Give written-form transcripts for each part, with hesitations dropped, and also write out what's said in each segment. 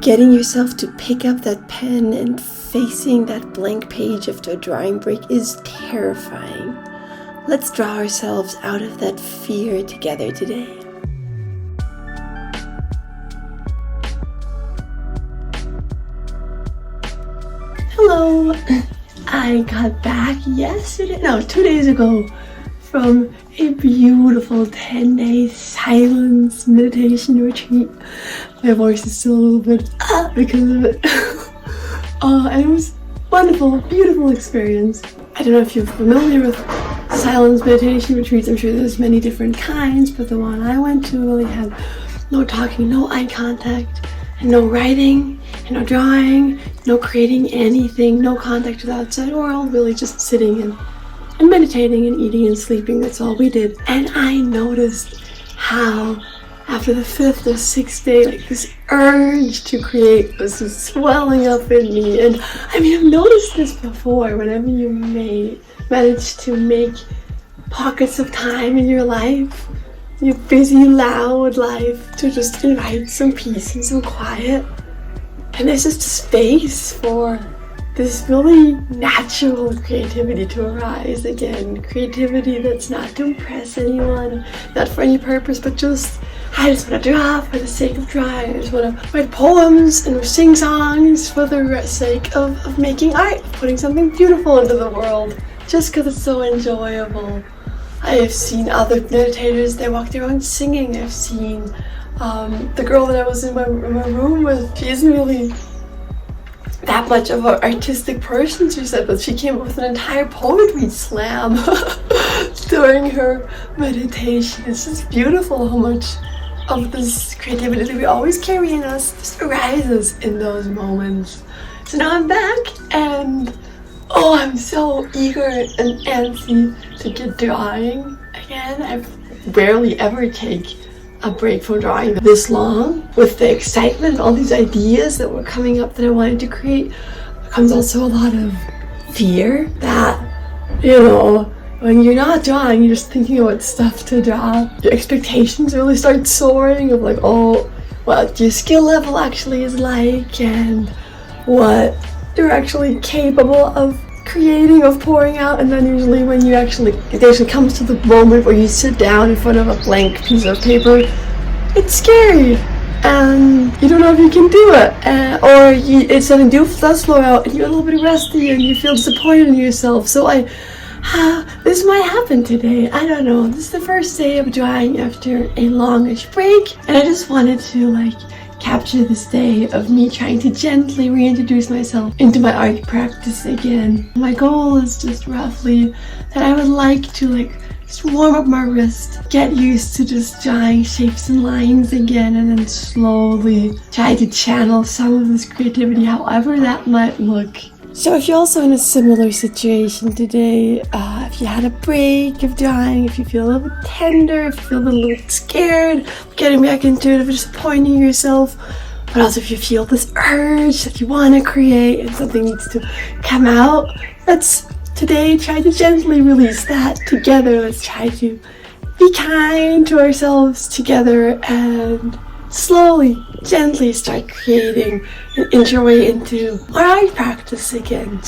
Getting yourself to pick up that pen and facing that blank page after a drawing break is terrifying. Let's draw ourselves out of that fear together today. Hello! I got back 2 days ago from a beautiful 10-day silence meditation retreat. My voice is still a little bit because of it. And it was wonderful, beautiful experience. I don't know if you're familiar with silence meditation retreats. I'm sure there's many different kinds, but the one I went to really had no talking, no eye contact, and no writing, and no drawing, no creating anything, no contact with the outside world, really just sitting and meditating and eating and sleeping. That's all we did. And I noticed how after the 5th or 6th day, like this urge to create was just swelling up in me. And I mean, I've noticed this before. Whenever you manage to make pockets of time in your life, your busy, loud life, to just invite some peace and some quiet. And there's just space for this really natural creativity to arise again. Creativity that's not to impress anyone, not for any purpose, but just, I just want to draw for the sake of drawing. I just want to write poems and sing songs for the sake of making art, of putting something beautiful into the world, just because it's so enjoyable. I have seen other meditators, they walk around singing. I've seen the girl that I was in my room with, she isn't really that much of an artistic person, she said, but she came up with an entire poetry slam during her meditation. It's just beautiful how much of this creativity that we always carry in us just arises in those moments. So now I'm back and I'm so eager and antsy to get drawing again. I rarely ever take a break from drawing this long. With the excitement, all these ideas that were coming up that I wanted to create, comes also a lot of fear that, when you're not drawing, you're just thinking about stuff to draw. Your expectations really start soaring of like, what your skill level actually is like and what you're actually capable of creating, of pouring out. And then usually when it actually comes to the moment where you sit down in front of a blank piece of paper, it's scary and you don't know if you can do it, or it's something does flow out and you're a little bit rusty and you feel disappointed in yourself. So this might happen today. I don't know. This is the first day of drawing after a longish break, and I just wanted to capture this day of me trying to gently reintroduce myself into my art practice again. My goal is just roughly that I would like to just warm up my wrist, get used to just drawing shapes and lines again, and then slowly try to channel some of this creativity, however that might look. So if you're also in a similar situation today, if you had a break of drawing, if you feel a little bit tender, if you feel a little bit scared, getting back into it, of disappointing yourself, but also if you feel this urge that you want to create and something needs to come out, let's today try to gently release that together. Let's try to be kind to ourselves together and slowly, gently start creating and inch your way into our art practice again.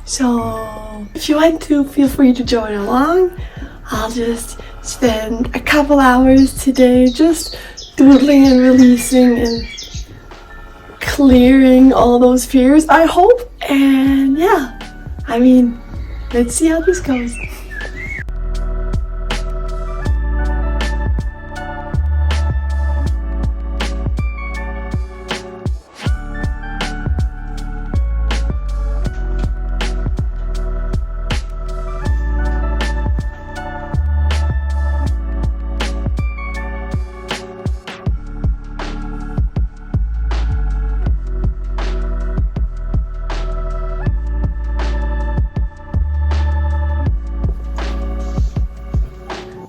So if you want to, feel free to join along. I'll just spend a couple hours today just doodling and releasing and clearing all those fears, I hope. And let's see how this goes.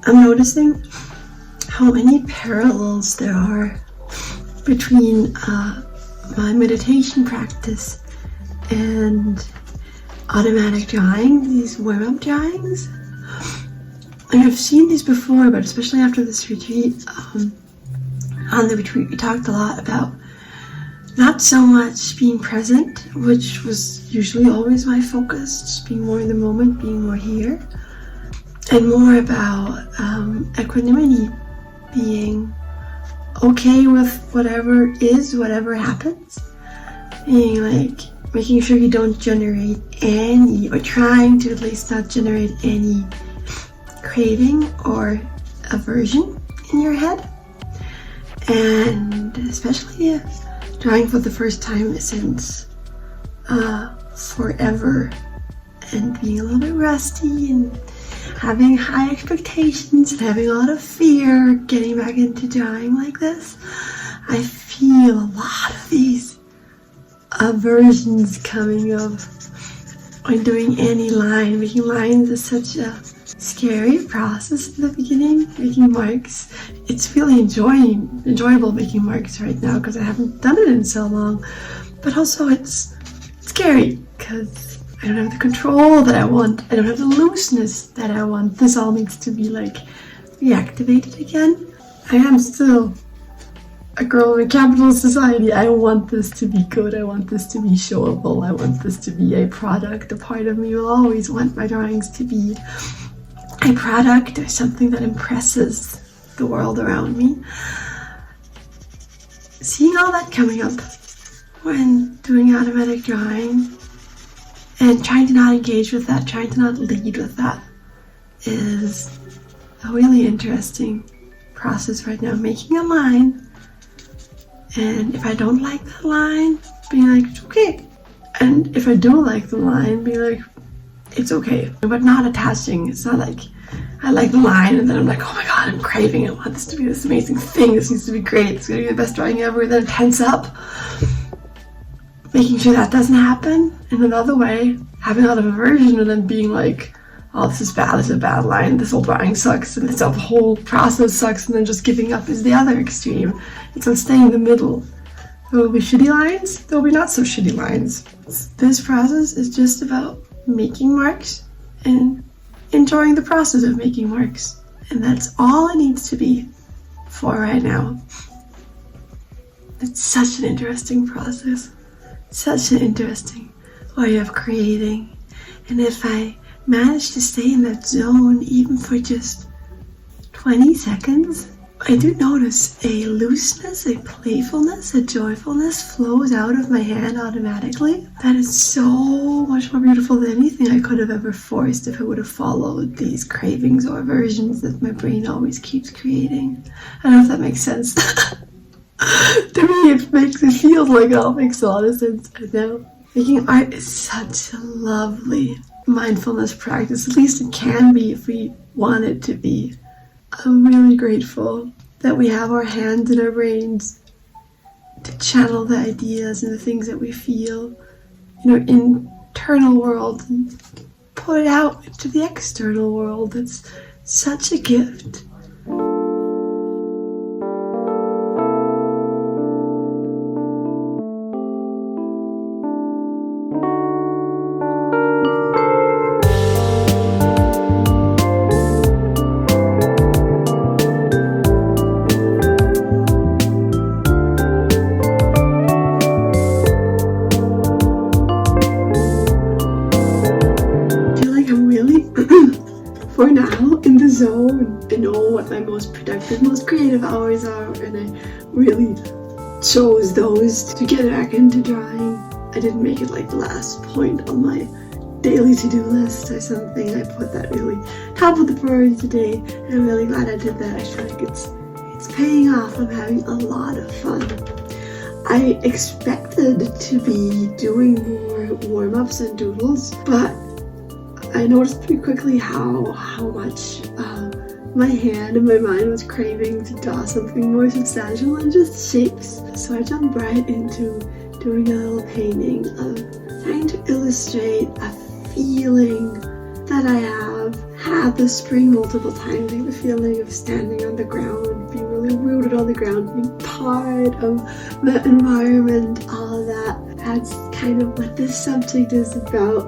I'm noticing how many parallels there are between my meditation practice and automatic drawing, these warm-up drawings. And I've seen these before, but especially after this retreat, on the retreat we talked a lot about Not so much being present, which was usually always my focus, just being more in the moment, being more here, and more about equanimity, being okay with whatever is, whatever happens, being like making sure you don't generate any, or trying to at least not generate any craving or aversion in your head, and especially trying for the first time since forever, and being a little bit rusty and having high expectations and having a lot of fear getting back into drawing like this. I feel a lot of these aversions coming up when doing any line. Making lines is such a scary process in the beginning, making marks. It's really enjoyable making marks right now because I haven't done it in so long, but also it's scary because I don't have the control that I want. I don't have the looseness that I want. This all needs to be like reactivated again. I am still a girl in a capitalist society. I want this to be good. I want this to be showable. I want this to be a product. A part of me will always want my drawings to be a product or something that impresses the world around me. Seeing all that coming up when doing automatic drawing and trying to not engage with that, trying to not lead with that, is a really interesting process right now. Making a line, and if I don't like that line, being like, it's okay. And if I do like the line, being like, it's okay. But not attaching. It's not like I like the line and then I'm like, oh my god, I'm craving. I want this to be this amazing thing. This needs to be great. It's going to be the best drawing ever. Then it tense up. Making sure that doesn't happen. In another way, having a lot of aversion and then being like, oh, this is bad. This is a bad line. This whole drawing sucks. And this whole process sucks. And then just giving up is the other extreme. It's on staying in the middle. There will be shitty lines. There will be not so shitty lines. This process is just about making marks and enjoying the process of making marks. And that's all it needs to be for right now. It's such an interesting process. Such an interesting way of creating. And if I manage to stay in that zone even for just 20 seconds, I do notice a looseness, a playfulness, a joyfulness flows out of my hand automatically. That is so much more beautiful than anything I could have ever forced if I would have followed these cravings or aversions that my brain always keeps creating. I don't know if that makes sense. To me, it feels like it all makes a lot of sense right now. Making art is such a lovely mindfulness practice. At least it can be if we want it to be. I'm really grateful that we have our hands and our brains to channel the ideas and the things that we feel in our internal world and put it out into the external world. It's such a gift. For now, in the zone. I know what my most productive, most creative hours are, and I really chose those to get back into drawing. I didn't make it like the last point on my daily to-do list or something. I put that really top of the priority today, and I'm really glad I did that. I feel like it's paying off. I'm having a lot of fun. I expected to be doing more warm-ups and doodles, but I noticed pretty quickly how much my hand and my mind was craving to draw something more substantial than just shapes. So I jumped right into doing a little painting of trying to illustrate a feeling that I have had this spring multiple times, like the feeling of standing on the ground, being really rooted on the ground, being part of the environment, all of that. That's kind of what this subject is about.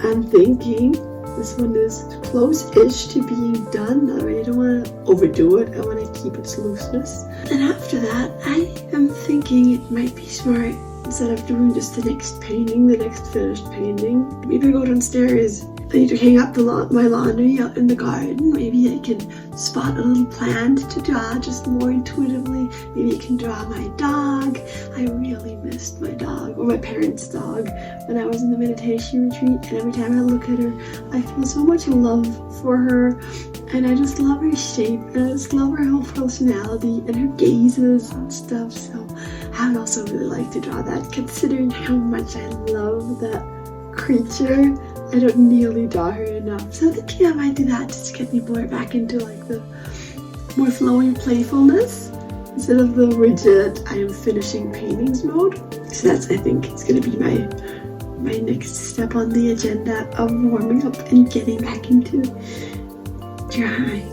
I'm thinking this one is close-ish to being done. I really don't want to overdo it. I want to keep its looseness. And after that, I am thinking it might be smart instead of doing just the next painting, the next finished painting. Maybe I go downstairs. I need to hang up my laundry out in the garden. Maybe I can spot a little plant to draw just more intuitively. Maybe I can draw my dog. I really missed my dog, or my parents' dog, when I was in the meditation retreat. And every time I look at her, I feel so much love for her. And I just love her shape, and I just love her whole personality and her gazes and stuff. So I would also really like to draw that, considering how much I love that creature. I don't nearly draw her enough. So I think, yeah, I might do that just to get me more back into like the more flowy playfulness instead of the rigid I am finishing paintings mode. So that's, I think, it's gonna be my next step on the agenda of warming up and getting back into drawing.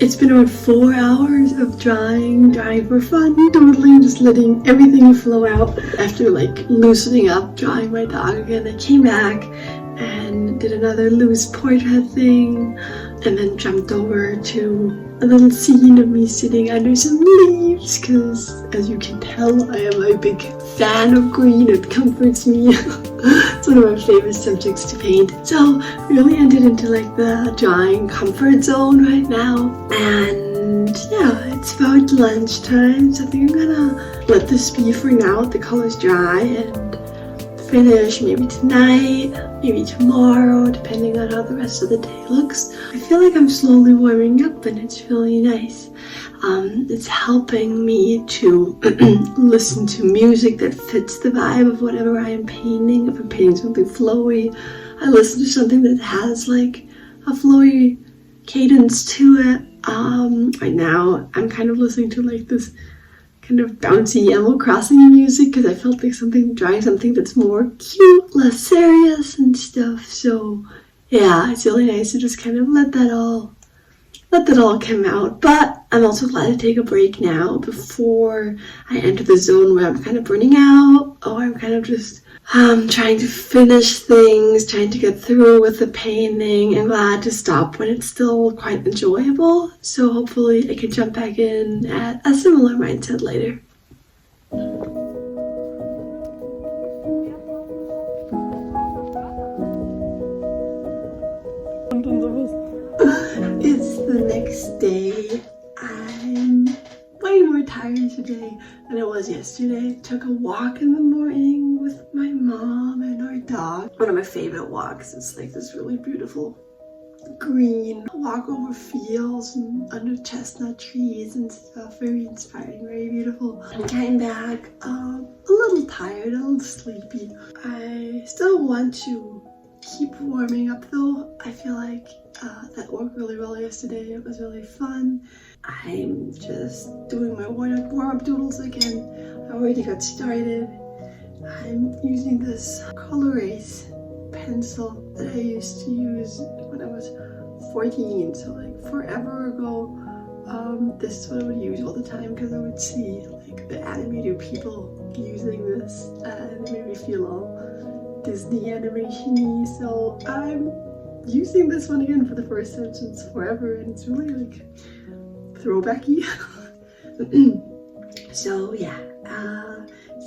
It's been around 4 hours of drawing for fun, totally just letting everything flow out. After like loosening up, drawing my dog again, I came back and did another loose portrait thing, and then jumped over to a little scene of me sitting under some leaves, because as you can tell, I am a big fan of green. It comforts me. It's one of my favorite subjects to paint. So really entered into like the drawing comfort zone right now. And yeah, it's about lunchtime, so I think I'm gonna let this be for now, let the colors dry, and finish maybe tonight, maybe tomorrow, depending on how the rest of the day looks. I feel like I'm slowly warming up, and it's really nice. It's helping me to listen to music that fits the vibe of whatever I am painting. If I'm painting something flowy, I listen to something that has like a flowy cadence to it. Right now, I'm kind of listening to like this kind of bouncy Animal Crossing music, because I felt like drawing something that's more cute, less serious and stuff. So yeah, it's really nice to just kind of let that all come out. But I'm also glad to take a break now before I enter the zone where I'm kind of burning out, or I'm kind of just trying to finish things, trying to get through with the painting, and glad to stop when it's still quite enjoyable. So hopefully I can jump back in at a similar mindset later. It's the next day. I'm way more tired today than I was yesterday. Took a walk in the morning with my mom and our dog. One of my favorite walks. It's like this really beautiful green walk over fields and under chestnut trees and stuff. Very inspiring, very beautiful. I came back a little tired, a little sleepy. I still want to keep warming up though. I feel like that worked really well yesterday. It was really fun. I'm just doing my warm-up doodles again. I already got started. I'm using this Colorase pencil that I used to use when I was 14, so like forever ago. This is what I would use all the time, because I would see like the animated people using this, and it made me feel all Disney animation-y. So I'm using this one again for the first time since forever, and it's really like throwbacky. So yeah,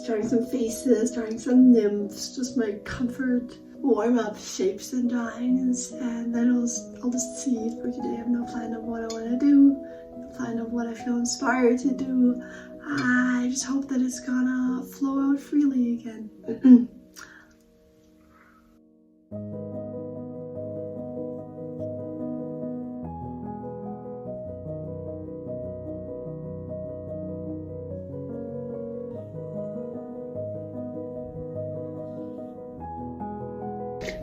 drawing some faces, drawing some nymphs, just my comfort warm-up shapes and drawings, and then I'll just see for today. I have no plan of what I want to do, no plan of what I feel inspired to do. I just hope that it's gonna flow out freely again.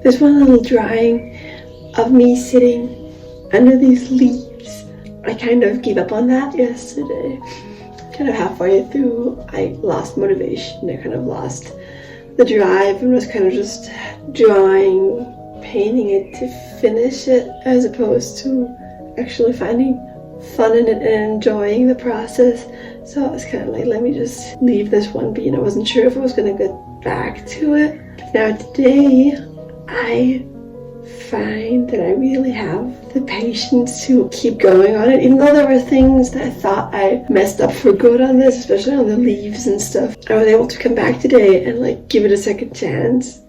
There's one little drawing of me sitting under these leaves. I kind of gave up on that yesterday. Kind of halfway through, I lost motivation. I kind of lost the drive and was kind of just drawing, painting it to finish it, as opposed to actually finding fun in it and enjoying the process. So I was kind of like, let me just leave this one be, and I wasn't sure if I was going to get back to it. Now today, I find that I really have the patience to keep going on it, even though there were things that I thought I messed up for good on this, especially on the leaves and stuff. I was able to come back today and like give it a second chance,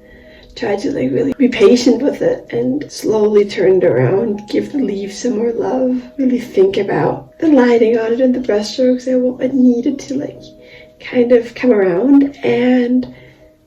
try to like really be patient with it, and slowly turn it around, give the leaves some more love, really think about the lighting on it and the brush strokes I needed to like kind of come around. And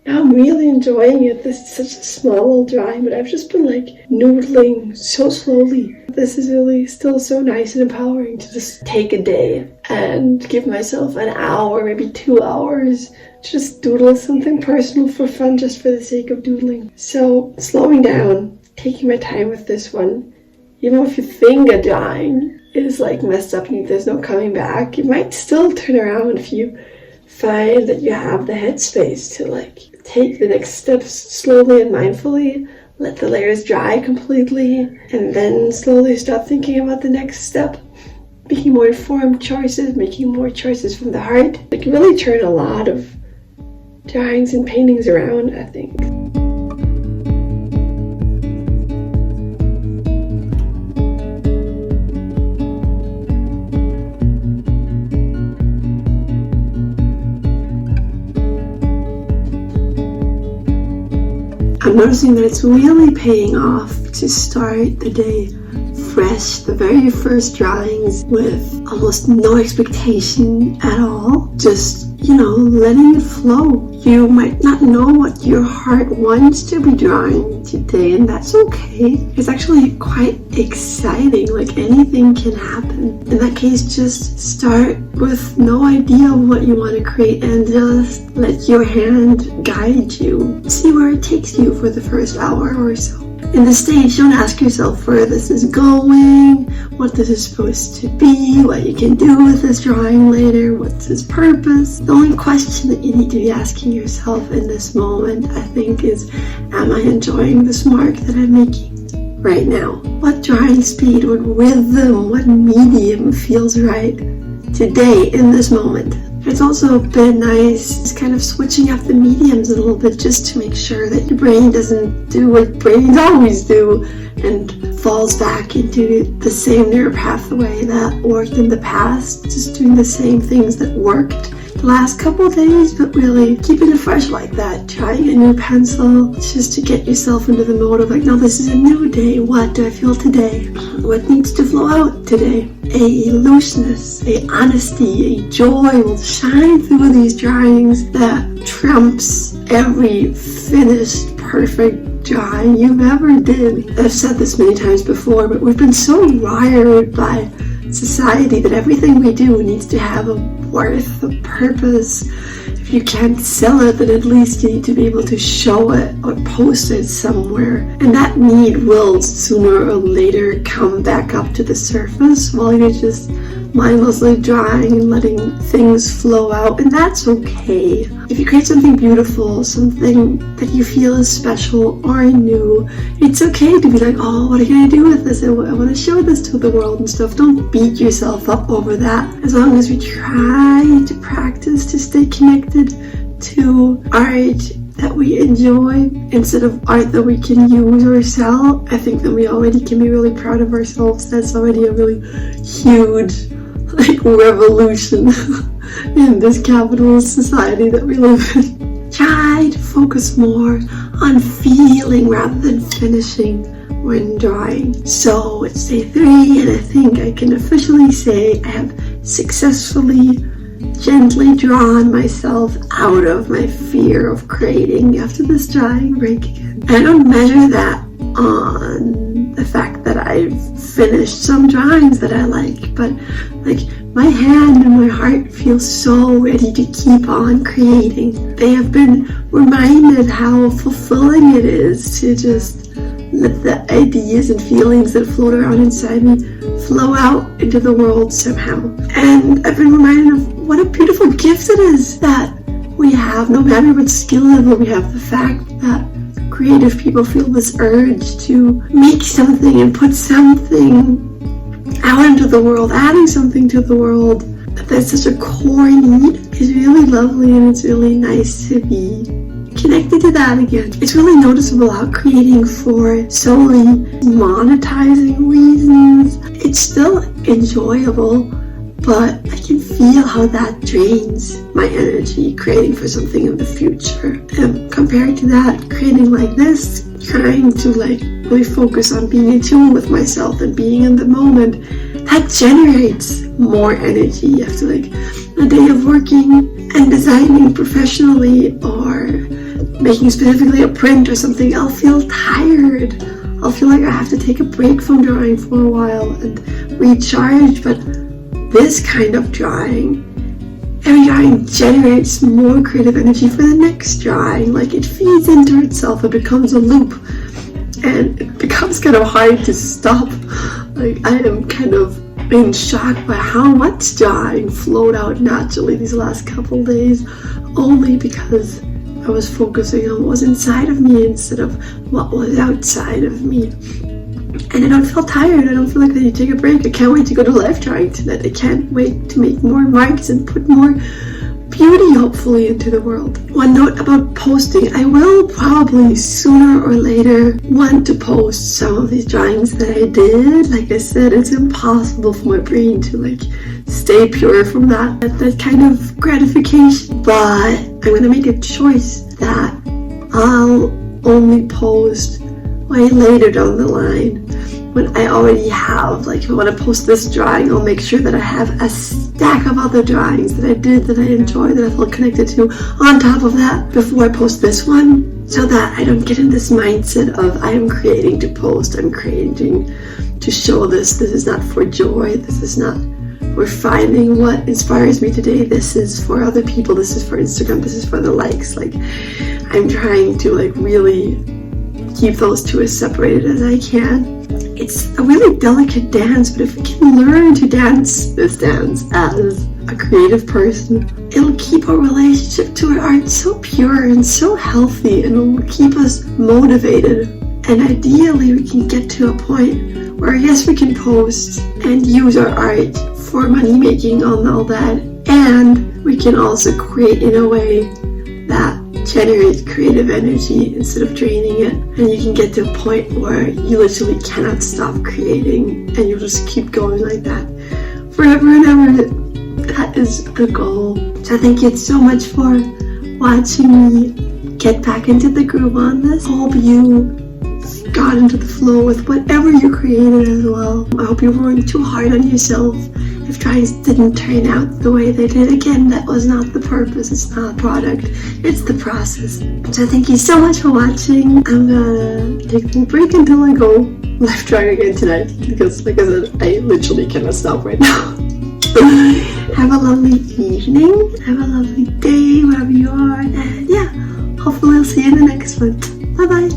now I'm really enjoying it. This is such a small little drawing, but I've just been like noodling so slowly. This is really still so nice and empowering to just take a day and give myself an hour, maybe 2 hours, just doodle something personal for fun, just for the sake of doodling. So slowing down, taking my time with this one. Even if you think a drawing is like messed up and there's no coming back, you might still turn around if you find that you have the headspace to like take the next steps slowly and mindfully, let the layers dry completely, and then slowly start thinking about the next step, making more informed choices, making more choices from the heart. It can really turn a lot of drawings and paintings around, I think. I'm noticing that it's really paying off to start the day fresh, the very first drawings with almost no expectation at all. Just, letting it flow. You might not know what your heart wants to be drawing today, and that's okay. It's actually quite exciting, like anything can happen. In that case, just start with no idea what you want to create and just let your hand guide you. See where it takes you for the first hour or so. In this stage, don't ask yourself where this is going, what this is supposed to be, what you can do with this drawing later, what's its purpose. The only question that you need to be asking yourself in this moment, I think, is, am I enjoying this mark that I'm making right now? What drawing speed, what rhythm, what medium feels right today in this moment? It's also been nice kind of switching up the mediums a little bit, just to make sure that your brain doesn't do what brains always do and falls back into the same neural pathway that worked in the past, just doing the same things that worked the last couple of days, but really keeping it fresh like that, trying a new pencil, just to get yourself into the mode of like, no, this is a new day. What do I feel today? What needs to flow out today? A looseness, a honesty, a joy will shine through these drawings that trumps every finished, perfect drawing you've ever did. I've said this many times before, but we've been so wired by society that everything we do needs to have a worth, a purpose. If you can't sell it, then at least you need to be able to show it or post it somewhere. And that need will sooner or later come back up to the surface while you're just mindlessly drawing and letting things flow out, and that's okay. If you create something beautiful, something that you feel is special or new, it's okay to be like, oh, what are you going to do with this? I want to show this to the world and stuff. Don't beat yourself up over that. As long as we try to practice to stay connected to art that we enjoy instead of art that we can use or sell, I think that we already can be really proud of ourselves. That's already a really huge revolution in this capitalist society that we live in. Try to focus more on feeling rather than finishing when drawing. So it's day 3, and I think I can officially say I have successfully gently drawn myself out of my fear of creating after this drawing break again. And I don't measure that on the fact that I've finished some drawings that I like, but my hand and my heart feel so ready to keep on creating. They have been reminded how fulfilling it is to just let the ideas and feelings that float around inside me flow out into the world somehow. And I've been reminded of what a beautiful gift it is that we have, no matter what skill level we have, the fact that creative people feel this urge to make something and put something out into the world, adding something to the world, that's such a core need, is really lovely, and it's really nice to be connected to that again. It's really noticeable how creating for solely monetizing reasons, it's still enjoyable, but I can feel how that drains my energy creating for something in the future. And compared to that, creating like this, trying to like really focus on being in tune with myself and being in the moment, that generates more energy. You have to like a day of working and designing professionally or making specifically a print or something, I'll feel tired. I'll feel like I have to take a break from drawing for a while and recharge. But this kind of drawing, every drawing generates more creative energy for the next drawing. Like it feeds into itself, it becomes a loop, and it becomes kind of hard to stop. Like I am kind of in shock by how much drawing flowed out naturally these last couple days, only because I was focusing on what was inside of me instead of what was outside of me. And I don't feel tired. I don't feel like I need to take a break. I can't wait to go to live drawing tonight. I can't wait to make more marks and put more beauty, hopefully, into the world. One note about posting. I will probably sooner or later want to post some of these drawings that I did. Like I said, it's impossible for my brain to like stay pure from that kind of gratification. But I'm going to make a choice that I'll only post way later down the line, when I already have, like if I want to post this drawing, I'll make sure that I have a stack of other drawings that I did, that I enjoy, that I feel connected to on top of that before I post this one, so that I don't get in this mindset of I am creating to post, I'm creating to show this is not for joy, this is not for finding what inspires me today, this is for other people, this is for Instagram, this is for the likes. Like I'm trying to like really keep those two as separated as I can. It's a really delicate dance, but if we can learn to dance this dance as a creative person, it'll keep our relationship to our art so pure and so healthy, and it'll keep us motivated. And ideally we can get to a point where yes, we can post and use our art for money making and all that, and we can also create in a way that generates creative energy instead of draining it. And you can get to a point where you literally cannot stop creating, and you'll just keep going like that forever and ever. That is the goal. So thank you so much for watching me get back into the groove on this. Hope you got into the flow with whatever you created as well. I hope you weren't too hard on yourself if drawings didn't turn out the way they did. Again, that was not the purpose, it's not a product, it's the process. So thank you so much for watching. I'm gonna take a break until I go live drawing again tonight, because like I said, I literally cannot stop right now. Have a lovely evening, have a lovely day wherever you are, and yeah, hopefully I'll see you in the next one. Bye bye.